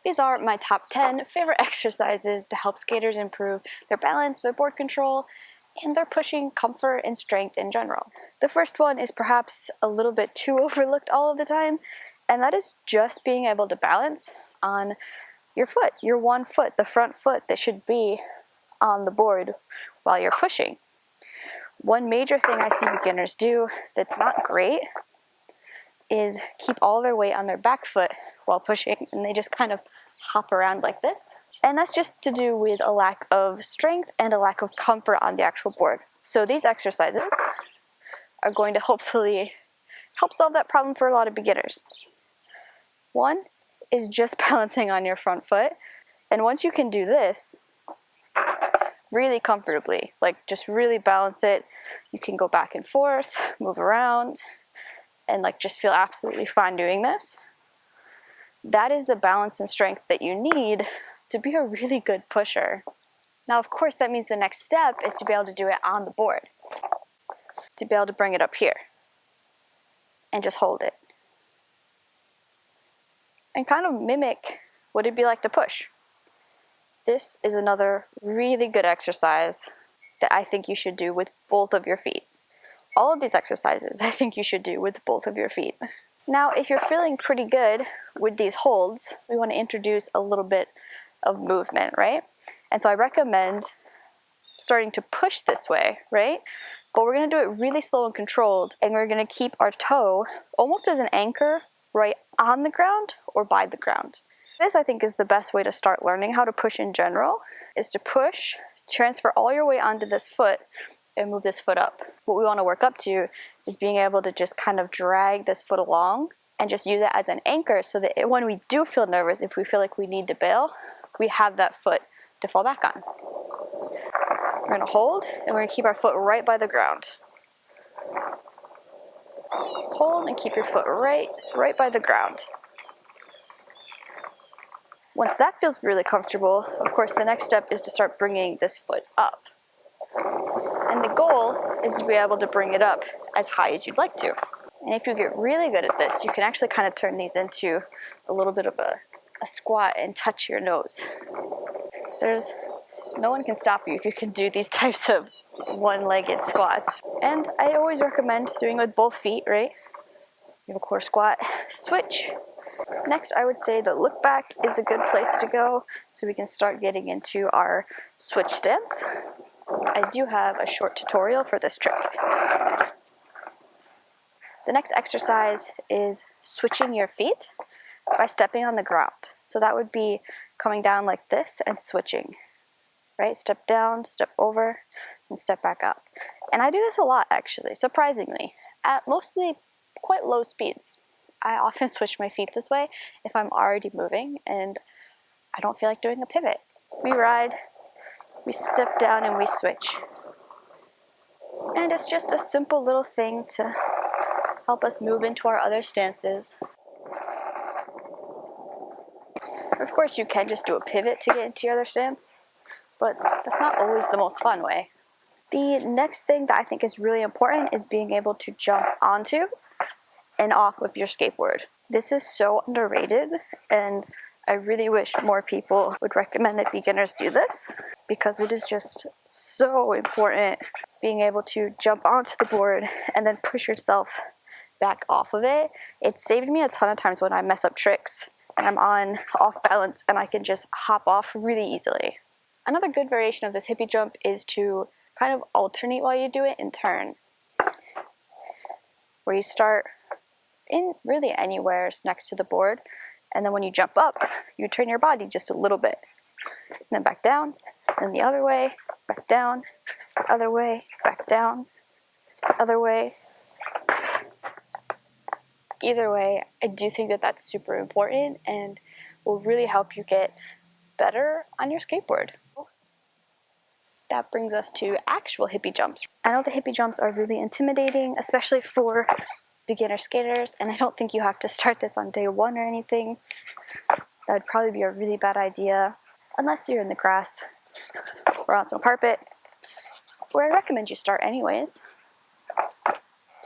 These are my top 10 favorite exercises to help skaters improve their balance, their board control, and their pushing comfort and strength in general. The first one is perhaps a little bit too overlooked all of the time, and that is just being able to balance on your foot, your one foot, the front foot that should be on the board while you're pushing. One major thing I see beginners do that's not great is keep all their weight on their back foot while pushing, and they just kind of hop around like this. And that's just to do with a lack of strength and a lack of comfort on the actual board. So these exercises are going to hopefully help solve that problem for a lot of beginners. One is just balancing on your front foot, and once you can do this really comfortably, like just really balance it, you can go back and forth, move around, and like just feel absolutely fine doing this. That is the balance and strength that you need to be a really good pusher. Now, of course, that means the next step is to be able to do it on the board, to be able to bring it up here and just hold it and kind of mimic what it'd be like to push. This is another really good exercise that I think you should do with both of your feet. All of these exercises I think you should do with both of your feet. Now, if you're feeling pretty good with these holds, we want to introduce a little bit of movement, right? And so I recommend starting to push this way, right? But we're going to do it really slow and controlled, and we're going to keep our toe almost as an anchor right on the ground or by the ground. This, I think, is the best way to start learning how to push in general, is to push, transfer all your weight onto this foot, and move this foot up. What we want to work up to is being able to just kind of drag this foot along and just use it as an anchor so that when we do feel nervous, if we feel like we need to bail, we have that foot to fall back on. We're going to hold, and we're going to keep our foot right by the ground. Hold and keep your foot right by the ground. Once that feels really comfortable, of course, the next step is to start bringing this foot up. And the goal is to be able to bring it up as high as you'd like to. And if you get really good at this, you can actually kind of turn these into a little bit of a squat and touch your nose. No one can stop you if you can do these types of one-legged squats. And I always recommend doing it with both feet, right? You have a core squat, switch. Next, I would say the look back is a good place to go, so we can start getting into our switch stance. I do have a short tutorial for this trick. The next exercise is switching your feet by stepping on the ground. So that would be coming down like this and switching, right? Step down, step over, and step back up. And I do this a lot, actually, surprisingly, at mostly quite low speeds. I often switch my feet this way if I'm already moving and I don't feel like doing a pivot. We ride, we step down, and we switch. And it's just a simple little thing to help us move into our other stances. Of course, you can just do a pivot to get into your other stance, but that's not always the most fun way. The next thing that I think is really important is being able to jump onto and off of your skateboard. This is so underrated, and I really wish more people would recommend that beginners do this, because it is just so important being able to jump onto the board and then push yourself back off of it. It saved me a ton of times when I mess up tricks and I'm off balance, and I can just hop off really easily. Another good variation of this hippie jump is to kind of alternate while you do it and turn, where you start in really anywhere next to the board, and then when you jump up, you turn your body just a little bit, and then back down, then the other way, back down, other way, back down, other way. Either way, I do think that that's super important and will really help you get better on your skateboard. That brings us to actual hippie jumps. I know the hippie jumps are really intimidating, especially for beginner skaters, and I don't think you have to start this on day one or anything. That would probably be a really bad idea, unless you're in the grass or on some carpet, where I recommend you start anyways,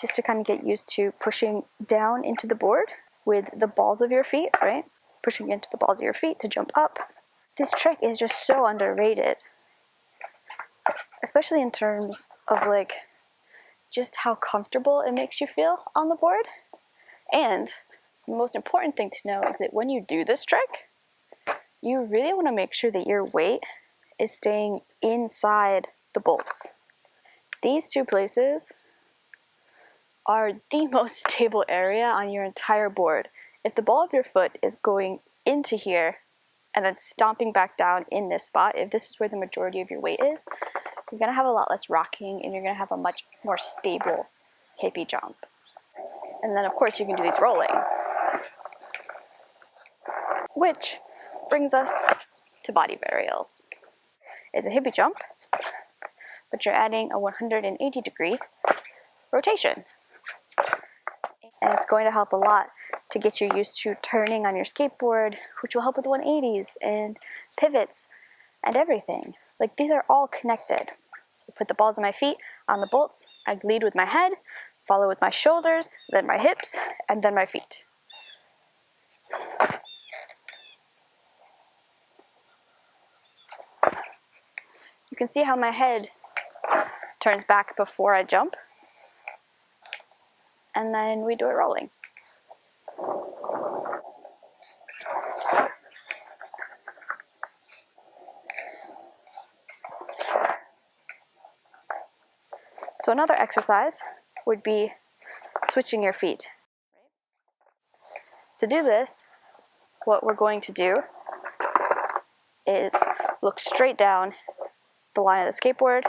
just to kind of get used to pushing down into the board with the balls of your feet, right? pushing into the balls of your feet to jump up. This trick is just so underrated, especially in terms of like just how comfortable it makes you feel on the board. And the most important thing to know is that when you do this trick, you really want to make sure that your weight is staying inside the bolts. These two places are the most stable area on your entire board. If the ball of your foot is going into here and then stomping back down in this spot, if this is where the majority of your weight is, you're going to have a lot less rocking and you're going to have a much more stable hippie jump. And then of course you can do these rolling. Which brings us to body varials. It's a hippie jump, but you're adding a 180-degree rotation. And it's going to help a lot to get you used to turning on your skateboard, which will help with 180s and pivots and everything. Like, these are all connected. So I put the balls of my feet on the bolts. I lead with my head, follow with my shoulders, then my hips, and then my feet. You can see how my head turns back before I jump. And then we do it rolling. So another exercise would be switching your feet. To do this, what we're going to do is look straight down the line of the skateboard,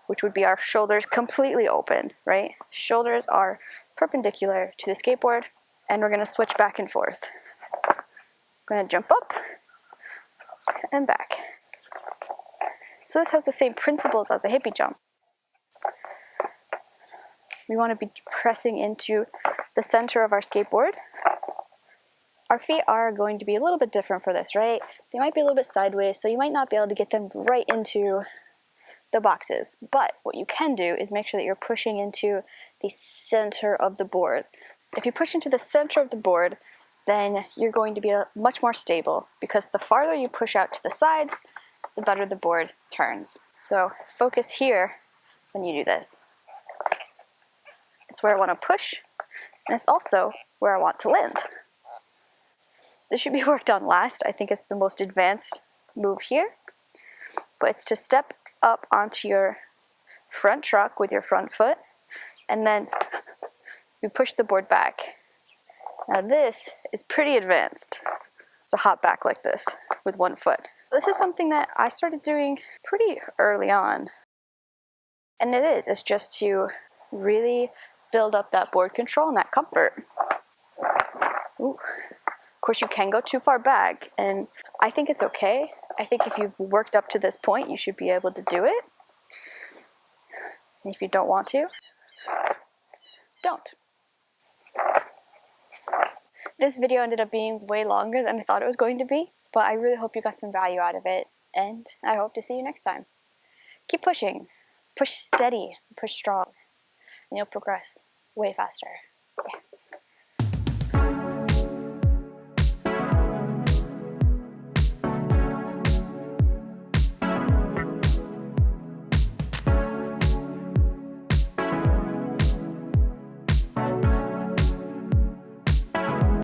which would be our shoulders completely open, right? Shoulders are perpendicular to the skateboard, and we're going to switch back and forth. We're going to jump up and back. So this has the same principles as a hippie jump. We want to be pressing into the center of our skateboard. Our feet are going to be a little bit different for this, right? They might be a little bit sideways, so you might not be able to get them right into the boxes. But what you can do is make sure that you're pushing into the center of the board. If you push into the center of the board, then you're going to be much more stable, because the farther you push out to the sides, the better the board turns. So focus here when you do this. It's where I want to push, and it's also where I want to land. This should be worked on last. I think it's the most advanced move here. But it's to step up onto your front truck with your front foot, and then you push the board back. Now this is pretty advanced. To hop back like this with one foot. This is something that I started doing pretty early on. And it's just to really build up that board control and that comfort. Ooh. Of course, you can go too far back, and I think it's okay. I think if you've worked up to this point, you should be able to do it. And if you don't want to, don't. This video ended up being way longer than I thought it was going to be, but I really hope you got some value out of it, and I hope to see you next time. Keep pushing. Push steady. Push strong. And you'll progress way faster. Yeah.